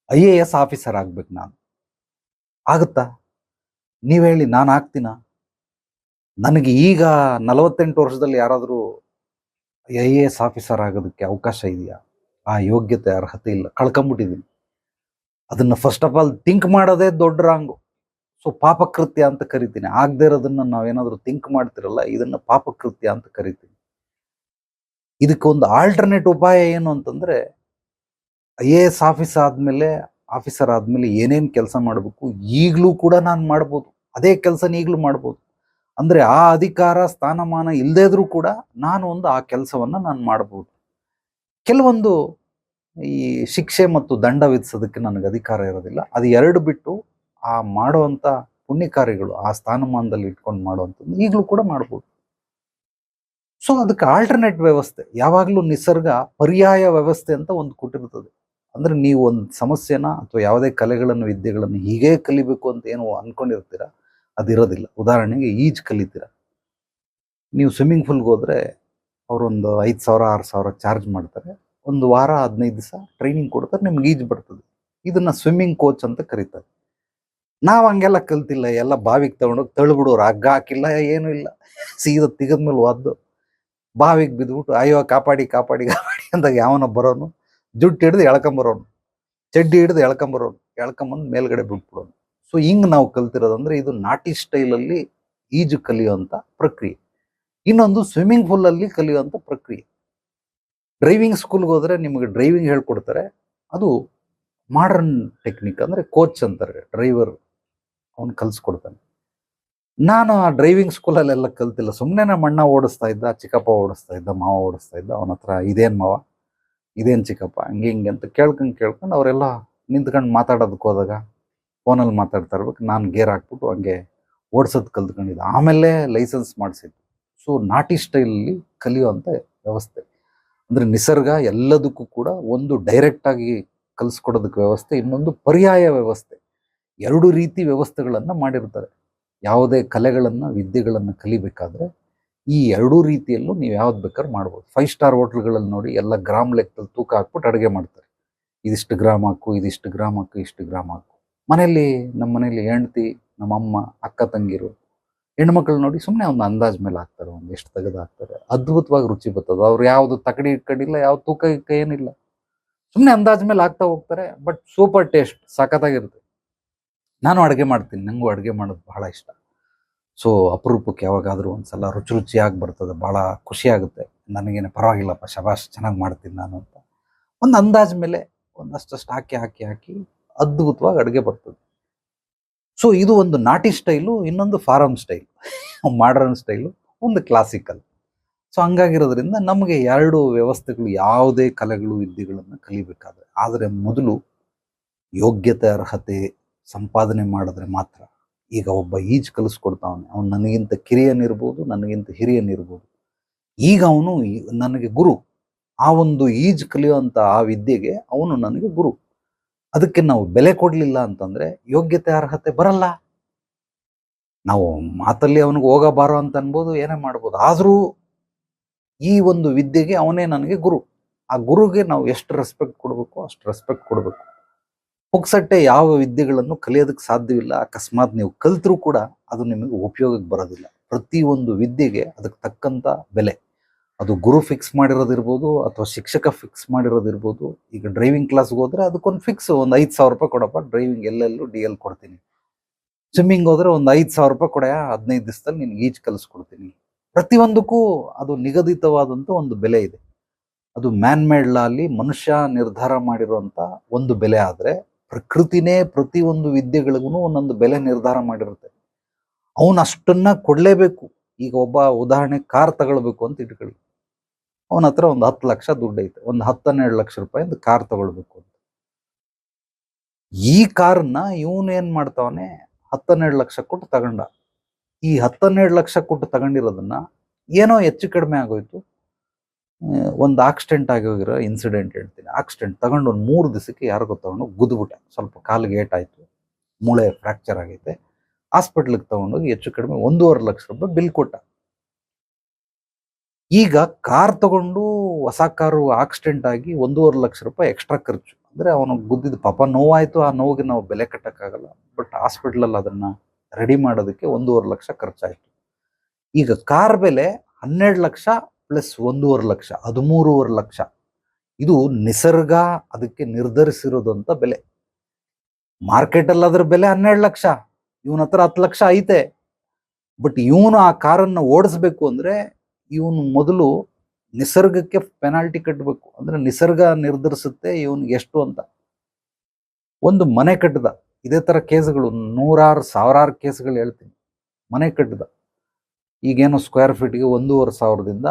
IAS officer ಆಗ್ಬೇಕು ನಾನು. ಆಗುತ್ತಾ? ನೀವ್ ಹೇಳಿ, ನಾನು ಆಗ್ತೀನ? ನನಗೆ ಈಗ 48 ವರ್ಷದಲ್ಲಿ ಯಾರಾದರೂ IAS ಆಫೀಸರ್ ಆಗೋದಕ್ಕೆ ಅವಕಾಶ ಇದೆಯಾ? ಆ ಯೋಗ್ಯತೆ ಅರ್ಹತೆ ಇಲ್ಲ, ಕಳ್ಕೊಂಬಿಟ್ಟಿದ್ದೀನಿ. ಅದನ್ನ ಫಸ್ಟ್ ಆಫ್ ಆಲ್ ಥಿಂಕ್ ಮಾಡೋದೇ ದೊಡ್ಡ ರಾಂಗು. ಸೊ ಪಾಪಕೃತ್ಯ ಅಂತ ಕರಿತೀನಿ. ಆಗದೆ ಇರೋದನ್ನ ನಾವೇನಾದ್ರೂ ಥಿಂಕ್ ಮಾಡ್ತಿರಲ್ಲ, ಇದನ್ನ ಪಾಪಕೃತ್ಯ ಅಂತ ಕರಿತೀನಿ. ಇದಕ್ಕೊಂದು ಆಲ್ಟರ್ನೇಟ್ ಉಪಾಯ ಏನು ಅಂತಂದ್ರೆ, IAS ಆಫೀಸರ್ ಆದ್ಮೇಲೆ ಏನೇನ್ ಕೆಲಸ ಮಾಡಬೇಕು ಈಗಲೂ ಕೂಡ ನಾನು ಮಾಡ್ಬೋದು. ಅದೇ ಕೆಲಸನ ಈಗಲೂ ಮಾಡ್ಬೋದು. ಅಂದ್ರೆ ಆ ಅಧಿಕಾರ ಸ್ಥಾನಮಾನ ಇಲ್ಲದೇ ಇದ್ರೂ ಕೂಡ ನಾನು ಆ ಕೆಲಸವನ್ನ ನಾನು ಮಾಡ್ಬೋದು. ಕೆಲವೊಂದು ಈ ಶಿಕ್ಷೆ ಮತ್ತು ದಂಡ ವಿಧಿಸೋದಕ್ಕೆ ನನಗೆ ಅಧಿಕಾರ ಇರೋದಿಲ್ಲ. ಅದು ಎರಡು ಬಿಟ್ಟು ಆ ಮಾಡುವಂತ ಪುಣ್ಯ ಕಾರ್ಯಗಳು ಆ ಸ್ಥಾನಮಾನದಲ್ಲಿ ಇಟ್ಕೊಂಡು ಮಾಡುವಂಥದ್ದು ಈಗಲೂ ಕೂಡ ಮಾಡ್ಬೋದು. ಸೊ ಅದಕ್ಕೆ ಆಲ್ಟರ್ನೇಟ್ ವ್ಯವಸ್ಥೆ, ಯಾವಾಗಲೂ ನಿಸರ್ಗ ಪರ್ಯಾಯ ವ್ಯವಸ್ಥೆ ಅಂತ ಒಂದು ಕೊಟ್ಟಿರ್ತದೆ. ಅಂದ್ರೆ ನೀವು ಒಂದು ಸಮಸ್ಯೆನ ಅಥವಾ ಯಾವುದೇ ಕಲೆಗಳನ್ನು ವಿದ್ಯೆಗಳನ್ನು ಹೀಗೇ ಕಲಿಬೇಕು ಅಂತ ಏನು ಅನ್ಕೊಂಡಿರ್ತೀರ, ಅದಿರೋದಿಲ್ಲ. ಉದಾಹರಣೆಗೆ ಈಜು ಕಲಿತೀರ, ನೀವು ಸ್ವಿಮ್ಮಿಂಗ್ ಪೂಲ್ಗೆ ಹೋದ್ರೆ ಅವರೊಂದು 5,000 6,000 ಚಾರ್ಜ್ ಮಾಡ್ತಾರೆ. ಒಂದು ವಾರ 15 ದಿವಸ ಟ್ರೈನಿಂಗ್ ಕೊಡ್ತಾರೆ, ನಿಮ್ಗೆ ಈಜು ಬರ್ತದೆ. ಇದನ್ನ ಸ್ವಿಮ್ಮಿಂಗ್ ಕೋಚ್ ಅಂತ ಕರೀತಾರೆ. ನಾವ್ ಹಂಗೆಲ್ಲ ಕಲ್ತಿಲ್ಲ, ಎಲ್ಲ ಬಾವಿಗೆ ತಗೊಂಡೋಗಿ ತಳ್ಬಿಡೋರು, ಹಗ್ಗ ಹಾಕಿಲ್ಲ, ಏನು ಇಲ್ಲ, ಸೀದಾ ತೆಗೆದ್ಮೇಲೆ ಒದ್ದು ಬಾವಿಗೆ ಬಿದ್ಬಿಟ್ಟು ಅಯ್ಯೋ ಕಾಪಾಡಿ ಕಾಪಾಡಿ ಕಾಪಾಡಿ ಅಂದಾಗ ಯಾವನ ಬರೋನು ಜುಟ್ಟು ಹಿಡಿದು ಎಳ್ಕೊಂಬರೋನು, ಚಡ್ಡಿ ಹಿಡಿದು ಎಳ್ಕೊಂಬರೋನು, ಎಳ್ಕೊಂಬಂದು ಮೇಲ್ಗಡೆ ಬಿಟ್ಬಿಡೋನು. ಸೊ ಹಿಂಗ್ ನಾವು ಕಲ್ತಿರೋದಂದ್ರೆ ಇದು ನಾಟಿ ಸ್ಟೈಲಲ್ಲಿ ಈಜು ಕಲಿಯುವಂತ ಪ್ರಕ್ರಿಯೆ. ಇನ್ನೊಂದು ಸ್ವಿಮ್ಮಿಂಗ್ ಪೂಲ್ ಅಲ್ಲಿ ಕಲಿಯುವಂತ ಪ್ರಕ್ರಿಯೆ. ಡ್ರೈವಿಂಗ್ ಸ್ಕೂಲ್ಗೆ ಹೋದ್ರೆ ನಿಮಗೆ ಡ್ರೈವಿಂಗ್ ಹೇಳ್ಕೊಡ್ತಾರೆ, ಅದು ಮಾಡರ್ನ್ ಟೆಕ್ನಿಕ್, ಅಂದ್ರೆ ಕೋಚ್ ಅಂತಾರೆ, ಡ್ರೈವರ್ ಅವನು ಕಲ್ಸ್ಕೊಡ್ತಾನೆ. ನಾನು ಆ ಡ್ರೈವಿಂಗ್ ಸ್ಕೂಲಲ್ಲೆಲ್ಲ ಕಲ್ತಿಲ್ಲ, ಸುಮ್ಮನೆ ನಮ್ಮ ಅಣ್ಣ ಓಡಿಸ್ತಾ ಇದ್ದ, ಚಿಕ್ಕಪ್ಪ ಓಡಿಸ್ತಾ ಇದ್ದ, ಮಾವ ಓಡಿಸ್ತಾ ಇದ್ದ. ಅವನ ಹತ್ರ ಇದೇನ್ ಮಾವ, ಇದೇನ್ ಚಿಕ್ಕಪ್ಪ, ಹಂಗೆ ಹಿಂಗೆ ಅಂತ ಕೇಳ್ಕೊಂಡು ಅವರೆಲ್ಲ ನಿಂತ್ಕೊಂಡು ಮಾತಾಡೋದಕ್ಕೆ ಹೋದಾಗ ಫೋನಲ್ಲಿ ಮಾತಾಡ್ತಾ ಇರ್ಬೇಕು, ನಾನು ಗೇರ್ ಹಾಕ್ಬಿಟ್ಟು ಹಂಗೆ ಓಡಿಸೋದು ಕಲ್ತ್ಕೊಂಡಿದ್ದೆ. ಆಮೇಲೆ ಲೈಸೆನ್ಸ್ ಮಾಡಿಸಿದ್ದು. ಸೊ ನಾಟಿ ಸ್ಟೈಲಲ್ಲಿ ಕಲಿಯುವಂಥ ವ್ಯವಸ್ಥೆ. ಅಂದ್ರೆ ನಿಸರ್ಗ ಎಲ್ಲದಕ್ಕೂ ಕೂಡ ಒಂದು ಡೈರೆಕ್ಟ್ ಆಗಿ ಕಲಿಸ್ಕೊಡೋದಕ್ಕೆ ವ್ಯವಸ್ಥೆ, ಇನ್ನೊಂದು ಪರ್ಯಾಯ ವ್ಯವಸ್ಥೆ. ಎರಡು ರೀತಿ ವ್ಯವಸ್ಥೆಗಳನ್ನ ಮಾಡಿರ್ತಾರೆ. ಯಾವುದೇ ಕಲೆಗಳನ್ನ ವಿದ್ಯೆಗಳನ್ನ ಕಲಿಬೇಕಾದ್ರೆ ಈ ಎರಡೂ ರೀತಿಯಲ್ಲೂ ನೀವು ಯಾವ್ದು ಬೇಕಾದ್ರೂ ಮಾಡ್ಬೋದು. 5 ಸ್ಟಾರ್ ಹೋಟ್ಲ್ಗಳಲ್ಲಿ ನೋಡಿ, ಎಲ್ಲ ಗ್ರಾಮ್ ಲೆಕ್ಕದಲ್ಲಿ ತೂಕ ಹಾಕ್ಬಿಟ್ಟು ಅಡುಗೆ ಮಾಡ್ತಾರೆ. ಇದಿಷ್ಟು ಗ್ರಾಮ್ ಹಾಕು, ಇದಿಷ್ಟು ಗ್ರಾಮ್ ಹಾಕು, ಇಷ್ಟು ಗ್ರಾಮ್ ಹಾಕು. ನಮ್ಮ ಮನೇಲಿ ಹೆಂಡತಿ, ನಮ್ಮಮ್ಮ, ಅಕ್ಕ ತಂಗಿರು, ಹೆಣ್ಮಕ್ಳು ನೋಡಿ ಸುಮ್ಮನೆ ಒಂದು ಅಂದಾಜ್ ಮೇಲೆ ಹಾಕ್ತಾರೆ, ಒಂದು ಎಷ್ಟು ತೆಗೆದು ಹಾಕ್ತಾರೆ. ಅದ್ಭುತವಾಗಿ ರುಚಿ ಬರ್ತದೆ. ಅವ್ರು ಯಾವ್ದು ತಕಡಿ ಇಟ್ಕೊಂಡಿಲ್ಲ, ಯಾವ್ದು ತೂಕ ಇಕ್ಕ ಏನಿಲ್ಲ, ಸುಮ್ಮನೆ ಅಂದಾಜ್ ಮೇಲೆ ಹಾಕ್ತಾ ಹೋಗ್ತಾರೆ. ಬಟ್ ಸೂಪರ್ ಟೇಸ್ಟ್, ಸಖತ್ತಾಗಿರುತ್ತೆ. ನಾನು ಅಡುಗೆ ಮಾಡ್ತೀನಿ, ನನಗೂ ಅಡುಗೆ ಮಾಡೋದು ಬಹಳ ಇಷ್ಟ. ಸೊ ಅಪರೂಪಕ್ಕೆ ಯಾವಾಗಾದ್ರೂ ಒಂದ್ಸಲ ರುಚಿಯಾಗಿ ಬರ್ತದೆ, ಬಹಳ ಖುಷಿ ಆಗುತ್ತೆ. ನನಗೇನು ಪರವಾಗಿಲ್ಲಪ್ಪ, ಶಬಾಷ್, ಚೆನ್ನಾಗಿ ಮಾಡ್ತೀನಿ ನಾನು ಅಂತ ಒಂದು ಅಂದಾಜ್ ಮೇಲೆ ಒಂದಷ್ಟು ಹಾಕಿ ಅದ್ಭುತವಾಗಿ ಅಡುಗೆ ಬರ್ತದೆ. ಸೊ ಇದು ಒಂದು ನಾಟಿ ಸ್ಟೈಲು, ಇನ್ನೊಂದು ಫಾರಂ ಸ್ಟೈಲ್, ಮಾಡರ್ನ್ ಸ್ಟೈಲು, ಒಂದು ಕ್ಲಾಸಿಕಲ್. ಸೊ ಹಂಗಾಗಿರೋದ್ರಿಂದ ನಮಗೆ ಎರಡು ವ್ಯವಸ್ಥೆಗಳು, ಯಾವುದೇ ಕಲೆಗಳು ವಿದ್ಯೆಗಳನ್ನು ಕಲಿಬೇಕಾದ್ರೆ. ಆದರೆ ಮೊದಲು ಯೋಗ್ಯತೆ ಅರ್ಹತೆ ಸಂಪಾದನೆ ಮಾಡಿದ್ರೆ ಮಾತ್ರ. ಈಗ ಒಬ್ಬ ಈಜು ಕಲಿಸ್ಕೊಡ್ತಾವನೆ, ಅವನು ನನಗಿಂತ ಕಿರಿಯನಿರ್ಬೋದು, ನನಗಿಂತ ಹಿರಿಯನಿರ್ಬೋದು. ಈಗ ಅವನು ನನಗೆ ಗುರು. ಆ ಒಂದು ಈಜು ಕಲಿಯುವಂಥ ಆ ವಿದ್ಯೆಗೆ ಅವನು ನನಗೆ ಗುರು. ಅದಕ್ಕೆ ನಾವು ಬೆಲೆ ಕೊಡ್ಲಿಲ್ಲ ಅಂತಂದ್ರೆ ಯೋಗ್ಯತೆ ಅರ್ಹತೆ ಬರಲ್ಲ. ನಾವು ಮಾತಲ್ಲಿ ಅವನಿಗೆ ಹೋಗಬಾರೋ ಅಂತ ಅನ್ಬೋದು, ಏನೇ ಮಾಡ್ಬೋದು. ಆದ್ರೂ ಈ ಒಂದು ವಿದ್ಯೆಗೆ ಅವನೇ ನನಗೆ ಗುರು. ಆ ಗುರುಗೆ ನಾವು ಎಷ್ಟು ರೆಸ್ಪೆಕ್ಟ್ ಕೊಡಬೇಕು ಅಷ್ಟು ರೆಸ್ಪೆಕ್ಟ್ ಕೊಡಬೇಕು. ಪುಕ್ಸಟ್ಟೆ ಯಾವ ವಿದ್ಯೆಗಳನ್ನು ಕಲಿಯೋದಕ್ಕೆ ಸಾಧ್ಯವಿಲ್ಲ. ಅಕಸ್ಮಾತ್ ನೀವು ಕಲ್ತ್ರೂ ಕೂಡ ಅದು ನಿಮಗೆ ಉಪಯೋಗಕ್ಕೆ ಬರೋದಿಲ್ಲ. ಪ್ರತಿಯೊಂದು ವಿದ್ಯೆಗೆ ಅದಕ್ಕೆ ತಕ್ಕಂತ ಬೆಲೆ. ಅದು ಗುರು ಫಿಕ್ಸ್ ಮಾಡಿರೋದಿರ್ಬೋದು ಅಥವಾ ಶಿಕ್ಷಕ ಫಿಕ್ಸ್ ಮಾಡಿರೋದಿರ್ಬೋದು. ಈಗ ಡ್ರೈವಿಂಗ್ ಕ್ಲಾಸ್ಗೆ ಹೋದ್ರೆ ಅದಕ್ಕೊಂದು ಫಿಕ್ಸ್, ಒಂದು 5,000 ರೂಪಾಯಿ ಕೊಡಪ್ಪ, ಡ್ರೈವಿಂಗ್ ಎಲ್ಲೆಲ್ಲೂ DL ಕೊಡ್ತೀನಿ. ಸ್ವಿಮ್ಮಿಂಗ್ ಹೋದ್ರೆ ಒಂದು 5,000 ರೂಪಾಯಿ ಕೊಡ, 15 ದಿವಸದಲ್ಲಿ ನಿನ್ಗೆ ಈಜು ಕಲಿಸ್ಕೊಡ್ತೀನಿ. ಪ್ರತಿಯೊಂದಕ್ಕೂ ಅದು ನಿಗದಿತವಾದಂತ ಒಂದು ಬೆಲೆ ಇದೆ. ಅದು ಮ್ಯಾನ್ ಮೇಡ್ ಲಾ ಅಲ್ಲಿ ಮನುಷ್ಯ ನಿರ್ಧಾರ ಮಾಡಿರುವಂತ ಒಂದು ಬೆಲೆ. ಆದ್ರೆ ಪ್ರಕೃತಿನೇ ಪ್ರತಿಯೊಂದು ವಿದ್ಯೆಗಳಿಗೂ ಒಂದೊಂದು ಬೆಲೆ ನಿರ್ಧಾರ ಮಾಡಿರುತ್ತೆ. ಅವನು ಅಷ್ಟನ್ನ ಕೊಡ್ಲೇಬೇಕು. ಈಗ ಒಬ್ಬ ಉದಾಹರಣೆ ಕಾರ್ ತಗೊಳ್ಬೇಕು ಅಂತ ಇಟ್ಕೊಳ್ಳಿ, ಅವನ ಹತ್ರ ಒಂದು 10 ಲಕ್ಷ ದುಡ್ಡು ಐತೆ, ಒಂದು 10-12 ಲಕ್ಷ ರೂಪಾಯಿ ಕಾರ್ ತಗೊಳ್ಬೇಕು ಅಂತ. ಈ ಕಾರ್ನ ಇವನು ಏನ್ ಮಾಡ್ತಾವನೆ, 10-12 ಲಕ್ಷ ಕೊಟ್ಟು ತಗೊಂಡ. ಈ 10-12 ಲಕ್ಷ ಕೊಟ್ಟು ತಗೊಂಡಿರೋದನ್ನ ಏನೋ ಹೆಚ್ಚು ಕಡಿಮೆ ಆಗೋಯ್ತು, ಒಂದು ಆಕ್ಸಿಡೆಂಟ್ ಆಗಿ ಹೋಗಿರೋ ಇನ್ಸಿಡೆಂಟ್ ಹೇಳ್ತೀನಿ. ಆಕ್ಸಿಡೆಂಟ್ ತಗೊಂಡು ಒಂದು 3 ದಿವಸಕ್ಕೆ ಯಾರಿಗೋ ತಗೊಂಡು ಗುದ್ದುಬಿಟ್ಟ, ಸ್ವಲ್ಪ ಕಾಲಿಗೆ ಏಟಾಯ್ತು, ಮೂಳೆ ಫ್ರಾಕ್ಚರ್ ಆಗೈತೆ. ಹಾಸ್ಪಿಟ್ಲಿಗೆ ತಗೊಂಡೋಗಿ ಹೆಚ್ಚು ಕಡಿಮೆ 1.5 ಲಕ್ಷ ರೂಪಾಯಿ ಬಿಲ್ ಕೊಟ್ಟ. ಈಗ ಕಾರ್ ತಗೊಂಡು ಹೊಸ ಕಾರು ಆಕ್ಸಿಡೆಂಟ್ ಆಗಿ 1.5 ಲಕ್ಷ ರೂಪಾಯಿ ಎಕ್ಸ್ಟ್ರಾ ಖರ್ಚು. ಅಂದರೆ ಅವನು ಗುದ್ದಿದ್ದು ಪಾಪ ನೋವಾಯಿತು, ಆ ನೋವಿಗೆ ನಾವು ಬೆಲೆ ಕಟ್ಟೋಕ್ಕಾಗಲ್ಲ. ಬಟ್ ಹಾಸ್ಪಿಟ್ಲಲ್ಲಿ ಅದನ್ನು ರೆಡಿ ಮಾಡೋದಕ್ಕೆ 1.5 ಲಕ್ಷ ಖರ್ಚಾಯಿತು. ಈಗ ಕಾರ್ ಬೆಲೆ 12 ಲಕ್ಷ ಪ್ಲಸ್ 1.5 ಲಕ್ಷ, 13.5 ಲಕ್ಷ. ಇದು ನಿಸರ್ಗ ಅದಕ್ಕೆ ನಿರ್ಧರಿಸಿರೋದಂತ ಬೆಲೆ. ಮಾರ್ಕೆಟಲ್ಲಿ ಅದ್ರ ಬೆಲೆ 12 ಲಕ್ಷ, ಇವನ ಹತ್ರ 10 ಲಕ್ಷ ಐತೆ. ಬಟ್ ಇವನು ಆ ಕಾರನ್ನು ಓಡಿಸ್ಬೇಕು ಅಂದರೆ ಇವನು ಮೊದಲು ನಿಸರ್ಗಕ್ಕೆ ಪೆನಾಲ್ಟಿ ಕಟ್ಟಬೇಕು. ಅಂದರೆ ನಿಸರ್ಗ ನಿರ್ಧರಿಸುತ್ತೆ ಇವನಿಗೆ ಎಷ್ಟು ಅಂತ. ಒಂದು ಮನೆ ಕಟ್ಟದ, ಇದೇ ಥರ ಕೇಸ್ಗಳು ನೂರಾರು ಸಾವಿರಾರು ಕೇಸ್ಗಳು ಹೇಳ್ತೀನಿ. ಮನೆ ಕಟ್ಟದ, ಈಗೇನು ಸ್ಕ್ವೇರ್ ಫೀಟ್ಗೆ 1,500ದಿಂದ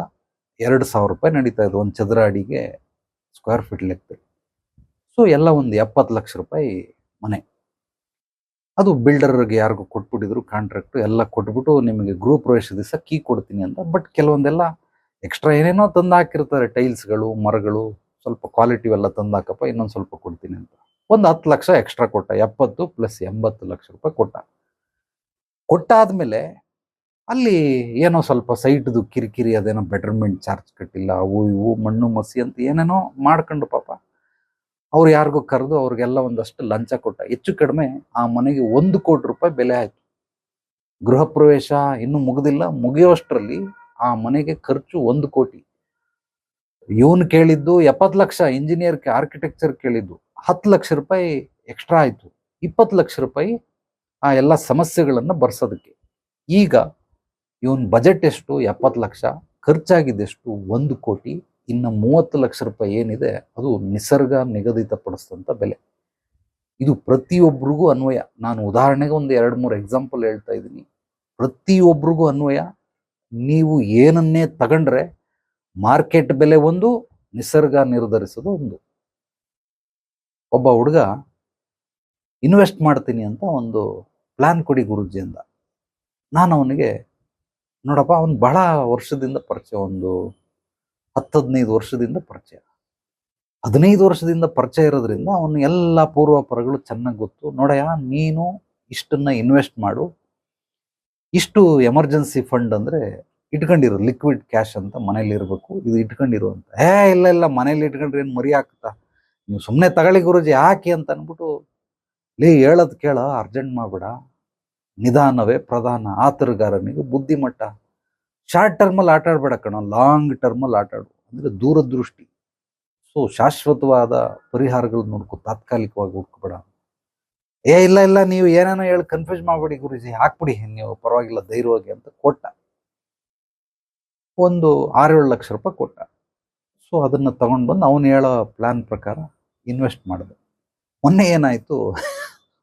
2,000 ರೂಪಾಯಿ ನಡೀತಾ ಇದೆ ಒಂದು ಚದರ ಅಡಿಗೆ ಸ್ಕ್ವೇರ್ ಫೀಟ್ ಲೆಕ್ಕದಲ್ಲಿ. ಸೊ ಎಲ್ಲ ಒಂದು 70 ಲಕ್ಷ ರೂಪಾಯಿ ಮನೆ. ಅದು ಬಿಲ್ಡರ್ಗೆ ಯಾರಿಗೂ ಕೊಟ್ಬಿಟ್ಟಿದ್ರು ಕಾಂಟ್ರಾಕ್ಟು, ಎಲ್ಲ ಕೊಟ್ಬಿಟ್ಟು ನಿಮಗೆ ಗೃಹ ಪ್ರವೇಶ ದಿವಸ ಕೀ ಕೊಡ್ತೀನಿ ಅಂತ. ಬಟ್ ಕೆಲವೊಂದೆಲ್ಲ ಎಕ್ಸ್ಟ್ರಾ ಏನೇನೋ ತಂದು ಹಾಕಿರ್ತಾರೆ, ಟೈಲ್ಸ್ಗಳು, ಮರಗಳು, ಸ್ವಲ್ಪ ಕ್ವಾಲಿಟಿ ಎಲ್ಲ ತಂದು ಹಾಕಪ್ಪ, ಇನ್ನೊಂದು ಸ್ವಲ್ಪ ಕೊಡ್ತೀನಿ ಅಂತ. ಒಂದು 10 ಲಕ್ಷ ಎಕ್ಸ್ಟ್ರಾ ಕೊಟ್ಟ, 70 ಪ್ಲಸ್ 80 ಲಕ್ಷ ರೂಪಾಯಿ ಕೊಟ್ಟಾದ್ಮೇಲೆ ಅಲ್ಲಿ ಏನೋ ಸ್ವಲ್ಪ ಸೈಟ್ದು ಕಿರಿಕಿರಿ, ಅದೇನೋ ಬೆಟರ್ಮೆಂಟ್ ಚಾರ್ಜ್ ಕಟ್ಟಿಲ್ಲ, ಅವು ಇವು ಮಣ್ಣು ಮಸಿ ಅಂತ ಏನೇನೋ ಮಾಡ್ಕೊಂಡು ಪಾಪ ಅವ್ರು ಯಾರಿಗೂ ಕರೆದು ಅವ್ರಿಗೆಲ್ಲ ಒಂದಷ್ಟು ಲಂಚ ಕೊಟ್ಟ. ಹೆಚ್ಚು ಕಡಿಮೆ ಆ ಮನೆಗೆ 1 ಕೋಟಿ ರೂಪಾಯಿ ಬೆಲೆ ಆಯಿತು. ಗೃಹ ಪ್ರವೇಶ ಇನ್ನೂ ಮುಗಿದಿಲ್ಲ, ಮುಗಿಯೋಷ್ಟರಲ್ಲಿ ಆ ಮನೆಗೆ ಖರ್ಚು 1 ಕೋಟಿ. ಇವನು ಕೇಳಿದ್ದು 70 ಲಕ್ಷ, ಇಂಜಿನಿಯರ್ ಆರ್ಕಿಟೆಕ್ಚರ್ ಕೇಳಿದ್ದು 10 ಲಕ್ಷ ರೂಪಾಯಿ ಎಕ್ಸ್ಟ್ರಾ ಆಯಿತು. 20 ಲಕ್ಷ ರೂಪಾಯಿ ಆ ಎಲ್ಲ ಸಮಸ್ಯೆಗಳನ್ನು ಬರ್ಸೋದಕ್ಕೆ. ಈಗ ಇವನ್ ಬಜೆಟ್ ಎಷ್ಟು? 70 ಲಕ್ಷ, ಖರ್ಚಾಗಿದ್ದೆಷ್ಟು? 1 ಕೋಟಿ. ಇನ್ನು 30 ಲಕ್ಷ ರೂಪಾಯಿ ಏನಿದೆ ಅದು ನಿಸರ್ಗ ನಿಗದಿತಪಡಿಸಿದಂಥ ಬೆಲೆ. ಇದು ಪ್ರತಿಯೊಬ್ಬರಿಗೂ ಅನ್ವಯ. ನಾನು ಉದಾಹರಣೆಗೆ ಒಂದು 2-3 ಎಕ್ಸಾಂಪಲ್ ಹೇಳ್ತಾ ಇದ್ದೀನಿ. ಪ್ರತಿಯೊಬ್ಬರಿಗೂ ಅನ್ವಯ. ನೀವು ಏನನ್ನೇ ತಗೊಂಡ್ರೆ ಮಾರ್ಕೆಟ್ ಬೆಲೆ ಒಂದು, ನಿಸರ್ಗ ನಿರ್ಧರಿಸೋದು ಒಂದು. ಒಬ್ಬ ಹುಡುಗ ಇನ್ವೆಸ್ಟ್ ಮಾಡ್ತೀನಿ ಅಂತ ಒಂದು ಪ್ಲಾನ್ ಕೊಡಿ ಗುರುಜಿ ಅಂದ. ನಾನು ಅವನಿಗೆ, ನೋಡಪ್ಪ, ಅವನು ಬಹಳ ವರ್ಷದಿಂದ ಪರಿಚಯ, ಒಂದು 10-15 ವರ್ಷದಿಂದ ಪರಿಚಯ. 15 ವರ್ಷದಿಂದ ಪರಿಚಯ ಇರೋದ್ರಿಂದ ಅವನು ಎಲ್ಲ ಪೂರ್ವಾಪರಗಳು ಚೆನ್ನಾಗಿ ಗೊತ್ತು. ನೋಡಯ್ಯ, ನೀನು ಇಷ್ಟನ್ನ ಇನ್ವೆಸ್ಟ್ ಮಾಡು, ಇಷ್ಟು ಎಮರ್ಜೆನ್ಸಿ ಫಂಡ್ ಅಂದರೆ ಇಟ್ಕೊಂಡಿರು, ಲಿಕ್ವಿಡ್ ಕ್ಯಾಶ್ ಅಂತ ಮನೇಲಿ ಇರಬೇಕು, ಇದು ಇಟ್ಕೊಂಡಿರು ಅಂತ. ಇಲ್ಲ ಮನೇಲಿ ಇಟ್ಕೊಂಡ್ರೆ ಏನು ಮರಿ ಹಾಕ್ತಾ, ನೀವು ಸುಮ್ಮನೆ ತಗೊಳ್ಳಿ ಗುರುಜಿ ಹಾಕಿ ಅಂತ ಅಂದ್ಬಿಟ್ಟು, ಹೇಳೋದು ಕೇಳ, ಅರ್ಜೆಂಟ್ ಮಾಡಬೇಡ, ನಿಧಾನವೇ ಪ್ರಧಾನ, ಆತರಗಾರನಿಗೆ ಬುದ್ಧಿಮಟ್ಟ. ಶಾರ್ಟ್ ಟರ್ಮಲ್ಲಿ ಆಟ ಆಡಬೇಡ ಕಣೋ, ಲಾಂಗ್ ಟರ್ಮಲ್ಲಿ ಆಟ ಆಡು, ಅಂದರೆ ದೂರದೃಷ್ಟಿ. ಸೊ ಶಾಶ್ವತವಾದ ಪರಿಹಾರಗಳು ನೋಡ್ಕೊ, ತಾತ್ಕಾಲಿಕವಾಗಿ ಹುಡ್ಕೋಬೇಡ. ಇಲ್ಲ ನೀವು ಏನೇನೋ ಹೇಳಿ ಕನ್ಫ್ಯೂಸ್ ಮಾಡಬೇಡಿ ಗುರುಜಿ, ಹಾಕ್ಬಿಡಿ ನೀವು, ಪರವಾಗಿಲ್ಲ ಧೈರ್ಯವಾಗಿ ಅಂತ ಕೊಟ್ಟ. ಒಂದು 6-7 ಲಕ್ಷ ರೂಪಾಯಿ ಕೊಟ್ಟ. ಸೊ ಅದನ್ನು ತಗೊಂಡು ಬಂದು ಅವನು ಹೇಳೋ ಪ್ಲಾನ್ ಪ್ರಕಾರ ಇನ್ವೆಸ್ಟ್ ಮಾಡಿದೆ. ಮೊನ್ನೆ ಏನಾಯಿತು,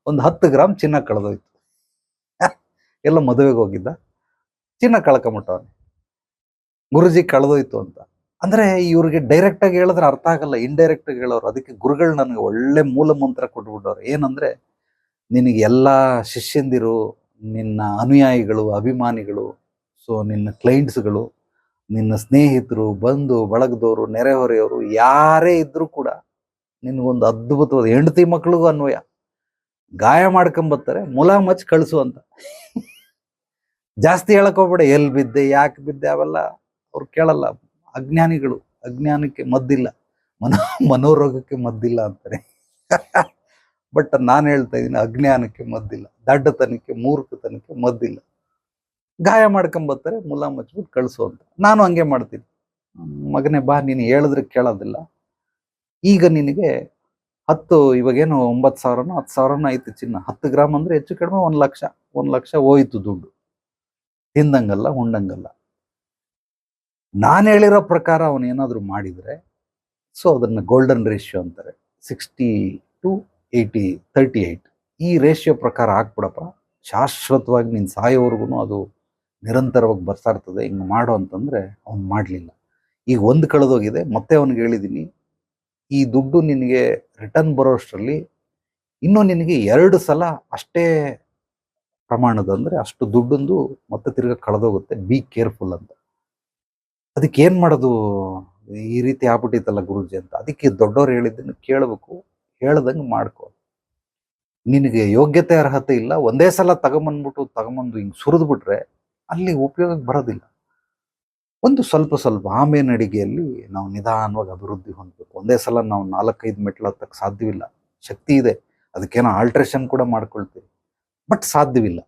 ಒಂದು 10 ಗ್ರಾಮ್ ಚಿನ್ನ ಕಳೆದೋಯ್ತು. ಎಲ್ಲ ಮದುವೆಗೆ ಹೋಗಿದ್ದ, ಚಿನ್ನ ಕಳ್ಕೊಂಬಿಟ್ಟವನೆ. ಗುರುಜಿ ಕಳೆದೋಯ್ತು ಅಂತ. ಅಂದರೆ ಇವ್ರಿಗೆ ಡೈರೆಕ್ಟಾಗಿ ಹೇಳಿದ್ರೆ ಅರ್ಥ ಆಗಲ್ಲ, ಇಂಡೈರೆಕ್ಟಾಗಿ ಹೇಳೋರು. ಅದಕ್ಕೆ ಗುರುಗಳು ನನಗೆ ಒಳ್ಳೆ ಮೂಲ ಮಂತ್ರ ಕೊಟ್ಬಿಟ್ಟವ್ರು. ಏನಂದರೆ, ನಿನಗೆ ಎಲ್ಲ ಶಿಷ್ಯಂದಿರು, ನಿನ್ನ ಅನುಯಾಯಿಗಳು, ಅಭಿಮಾನಿಗಳು, ಸೊ ನಿನ್ನ ಕ್ಲೈಂಟ್ಸ್ಗಳು, ನಿನ್ನ ಸ್ನೇಹಿತರು, ಬಂಧು ಬಳಗದವರು, ನೆರೆಹೊರೆಯವರು ಯಾರೇ ಇದ್ದರೂ ಕೂಡ ನಿನಗೊಂದು ಅದ್ಭುತವಾದ ಹೆಂಡತಿ ಮಕ್ಕಳಿಗೂ ಅನ್ವಯ. ಗಾಯ ಮಾಡ್ಕೊಂಬರ್ತಾರೆ, ಮುಲಾಮ್ ಹಚ್ಚಿ ಕಳಿಸು ಅಂತ. ಜಾಸ್ತಿ ಹೇಳಕ್ ಹೋಗ್ಬೇಡ, ಎಲ್ಲಿ ಬಿದ್ದೆ, ಯಾಕೆ ಬಿದ್ದೆ, ಅವೆಲ್ಲ ಅವ್ರು ಕೇಳಲ್ಲ. ಅಜ್ಞಾನಿಗಳು, ಅಜ್ಞಾನಕ್ಕೆ ಮದ್ದಿಲ್ಲ, ಮನೋರೋಗಕ್ಕೆ ಮದ್ದಿಲ್ಲ ಅಂತಾರೆ. ಬಟ್ ನಾನು ಹೇಳ್ತಾ ಇದ್ದೀನಿ, ಅಜ್ಞಾನಕ್ಕೆ ಮದ್ದಿಲ್ಲ, ದಡ್ಡತನಕ್ಕೆ, ಮೂರ್ಖತನಕ್ಕೆ ಮದ್ದಿಲ್ಲ. ಗಾಯ ಮಾಡ್ಕೊಂಬರ್ತಾರೆ, ಮುಲಾಮ್ ಹಚ್ಬಿಟ್ಟು ಕಳಿಸು ಅಂತ. ನಾನು ಹಂಗೆ ಮಾಡ್ತೀನಿ. ಮಗನೇ ಬಾ, ನೀನು ಹೇಳಿದ್ರೆ ಕೇಳೋದಿಲ್ಲ. ಈಗ ನಿನಗೆ 10, ಇವಾಗೇನು 9,000 10,000 ಐತಿ ಚಿನ್ನ. 10 ಗ್ರಾಮ್ ಅಂದರೆ ಹೆಚ್ಚು ಕಡಿಮೆ 1 ಲಕ್ಷ. 1 ಲಕ್ಷ ಹೋಯ್ತು ದುಡ್ಡು. ತಿಂದಂಗಲ್ಲ, ಉಂಡಂಗಲ್ಲ. ನಾನು ಹೇಳಿರೋ ಪ್ರಕಾರ ಅವನು ಏನಾದರೂ ಮಾಡಿದರೆ, ಸೊ ಅದನ್ನು ಗೋಲ್ಡನ್ ರೇಷಿಯೋ ಅಂತಾರೆ, 60:80, 38. ಈ ರೇಷಿಯೋ ಪ್ರಕಾರ ಹಾಕ್ಬಿಡಪ್ಪ, ಶಾಶ್ವತವಾಗಿ ನೀನು ಸಾಯೋವರೆಗೂ ಅದು ನಿರಂತರವಾಗಿ ಬರ್ತಾ ಇರ್ತದೆ. ಹಿಂಗೆ ಮಾಡು ಅಂತಂದರೆ ಅವ್ನು ಮಾಡಲಿಲ್ಲ. ಈಗ ಒಂದು ಕಳೆದೋಗಿದೆ, ಮತ್ತೆ ಅವನಿಗೆ ಹೇಳಿದ್ದೀನಿ, ಈ ದುಡ್ಡು ನಿನಗೆ ರಿಟರ್ನ್ ಬರೋಷ್ಟರಲ್ಲಿ ಇನ್ನೂ ನಿನಗೆ 2 ಸಲ ಅಷ್ಟೇ ಪ್ರಮಾಣದ, ಅಂದರೆ ಅಷ್ಟು ದುಡ್ಡೊಂದು ಮತ್ತೆ ತಿರ್ಗಾ ಕಳೆದೋಗುತ್ತೆ, ಬಿ ಕೇರ್ಫುಲ್ ಅಂತ. ಅದಕ್ಕೆ ಏನು ಮಾಡೋದು, ಈ ರೀತಿ ಆಗ್ಬಿಟ್ಟಿತ್ತಲ್ಲ ಗುರುಜಿ ಅಂತ. ಅದಕ್ಕೆ ದೊಡ್ಡವ್ರು ಹೇಳಿದ್ದನ್ನು ಕೇಳಬೇಕು, ಹೇಳ್ದಂಗೆ ಮಾಡ್ಕೊ. ನಿನಗೆ ಯೋಗ್ಯತೆ ಅರ್ಹತೆ ಇಲ್ಲ, ಒಂದೇ ಸಲ ತಗೊಂಬಂದು ಹಿಂಗೆ ಸುರಿದು ಬಿಟ್ರೆ ಅಲ್ಲಿ ಉಪಯೋಗಕ್ಕೆ ಬರೋದಿಲ್ಲ. ಒಂದು ಸ್ವಲ್ಪ ಸ್ವಲ್ಪ ಆಮೇಲೆ ನಡಿಗೆಯಲ್ಲಿ ನಾವು ನಿಧಾನವಾಗಿ ಅಭಿವೃದ್ಧಿ ಹೊಂದಬೇಕು. ಒಂದೇ ಸಲ ನಾವು 4-5 ಮೆಟ್ಲು ಹತ್ತಕ್ಕೆ ಸಾಧ್ಯವಿಲ್ಲ. ಶಕ್ತಿ ಇದೆ, ಅದಕ್ಕೇನೋ ಆಲ್ಟ್ರೇಷನ್ ಕೂಡ ಮಾಡ್ಕೊಳ್ತೀವಿ, ಬಟ್ ಸಾಧ್ಯವಿಲ್ಲ.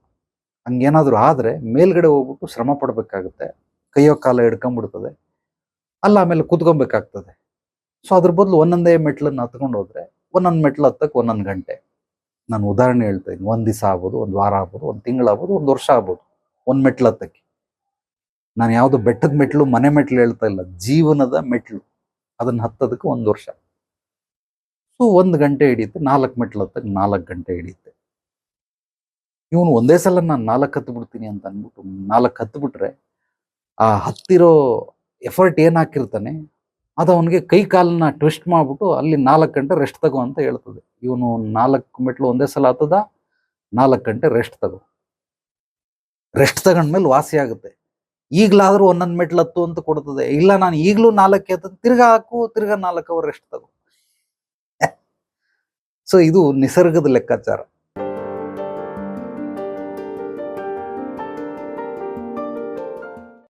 ಹಂಗೇನಾದರೂ ಆದರೆ ಮೇಲ್ಗಡೆ ಹೋಗ್ಬಿಟ್ಟು ಶ್ರಮ ಪಡಬೇಕಾಗುತ್ತೆ, ಕೈಯೋ ಕಾಲ ಹಿಡ್ಕೊಂಡ್ಬಿಡ್ತದೆ, ಅಲ್ಲ ಆಮೇಲೆ ಕೂತ್ಕೊಬೇಕಾಗ್ತದೆ. ಸೊ ಅದ್ರ ಬದಲು ಒಂದೊಂದೇ ಮೆಟ್ಲನ್ನು ಹತ್ಕೊಂಡು ಹೋದ್ರೆ ಒಂದೊಂದು ಮೆಟ್ಲು ಹತ್ತಕ್ಕೆ ಒಂದೊಂದು ಗಂಟೆ. ನಾನು ಉದಾಹರಣೆ ಹೇಳ್ತಾ ಇದ್ದೀನಿ, ಒಂದು ದಿವಸ ಆಗ್ಬೋದು, ಒಂದು ವಾರ ಆಗ್ಬೋದು, ಒಂದು ತಿಂಗಳಾಗ್ಬೋದು, ಒಂದು ವರ್ಷ ಆಗ್ಬೋದು ಒಂದು ಮೆಟ್ಲು ಹತ್ತಕ್ಕೆ. ನಾನು ಯಾವುದು ಬೆಟ್ಟದ ಮೆಟ್ಲು, ಮನೆ ಮೆಟ್ಲು ಹೇಳ್ತಾ ಇಲ್ಲ, ಜೀವನದ ಮೆಟ್ಲು, ಅದನ್ನು ಹತ್ತೋದಕ್ಕೆ 1 ವರ್ಷ. ಸೊ 1 ಗಂಟೆ ಹಿಡಿಯುತ್ತೆ. 4 ಮೆಟ್ಲು ಹತ್ತಕ್ಕೆ 4 ಗಂಟೆ ಹಿಡಿಯುತ್ತೆ. ಇವನು ಒಂದೇ ಸಲ ನಾನು 4 ಹತ್ತು ಬಿಡ್ತೀನಿ ಅಂತ ಅಂದ್ಬಿಟ್ಟು 4 ಹತ್ಬಿಟ್ರೆ ಆ ಹತ್ತಿರೋ ಎಫರ್ಟ್ ಏನು ಹಾಕಿರ್ತಾನೆ ಅದು ಅವನಿಗೆ ಕೈ ಕಾಲನ್ನ ಟ್ವಿಸ್ಟ್ ಮಾಡ್ಬಿಟ್ಟು ಅಲ್ಲಿ 4 ಗಂಟೆ ರೆಸ್ಟ್ ತಗೋ ಅಂತ ಹೇಳ್ತದೆ. ಇವನು 4 ಮೆಟ್ಲು ಒಂದೇ ಸಲ ಹತ್ತದ, 4 ಗಂಟೆ ರೆಸ್ಟ್ ತಗೋ. ರೆಸ್ಟ್ ತಗೊಂಡ್ಮೇಲೆ ವಾಸಿ ಆಗುತ್ತೆ. ಈಗಲಾದ್ರೂ ಒಂದೊಂದು ಮೆಟ್ಲು ಹತ್ತು ಅಂತ ಕೊಡ್ತದೆ. ಇಲ್ಲ ನಾನು ಈಗಲೂ 4 ಹತ್ತ, ತಿರ್ಗಾ ಹಾಕು, ತಿರ್ಗಾ 4 ಅವರ್ ರೆಸ್ಟ್ ತಗೋ. ಸೊ ಇದು ನಿಸರ್ಗದ ಲೆಕ್ಕಾಚಾರ.